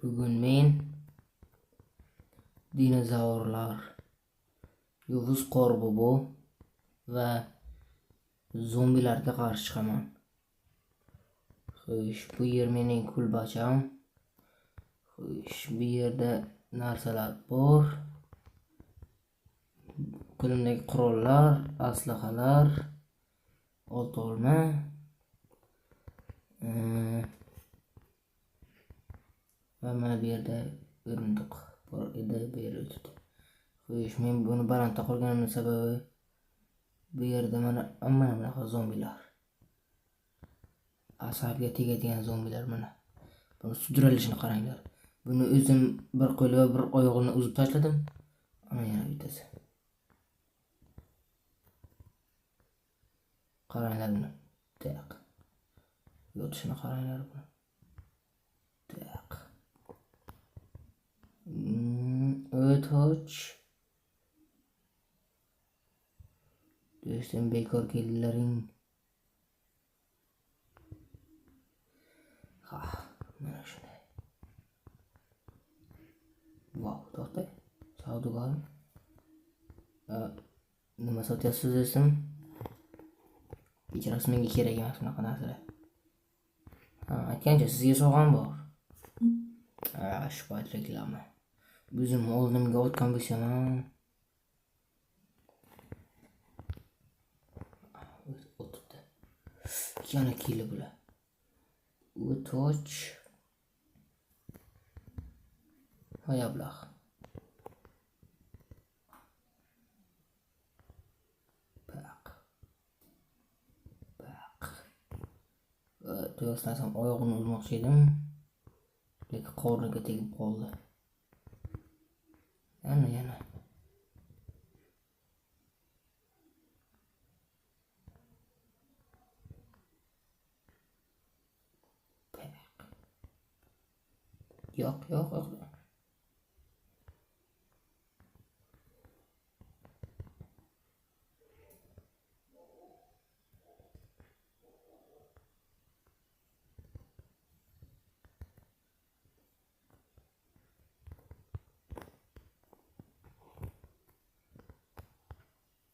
Bugun men dinozavrlar, yovuz qorbobo va zombilarga qarshi chiqaman. Xo'sh, bu yer mening kulbacham. Xo'sh, bu yerda narsalar bor. Qo'limdagi qurollar, aslahalar, olti olma, va mana bu yerda o'rindiq bor edi, bu yerga o'tibdi. Xo'sh, men buni balandda qolganimning sababi bu yerda mana bunaqa zombilar. Asabga tegadigan zombilar mana. Buni sudralishini qaranglar. Buni o'zim bir qo'li va bir oyog'ini uzib tashladim. Ana yana bittasi. Qaranglar buni. Tak. Yotishini qaranglar buni. Tak. O'toch. Do'stim, bekor keldilaring. Ha, mana shunday. Wow, to'xtang. Savdogarim. Nima sotyapsiz do'stim? Kechirasiz, menga kerak emas bunaqa narsalar. Aytgancha sizga sovg'am bor. Shu reklama. O'zim oldimga o'tgan bo'lsam ham o'tibdi. Yana keli bular. O'toch. Hayablah. To'g'risini oyog'ini uzmoqchi edim, lekin qorniga tegib qoldi. Yana. Yo'q.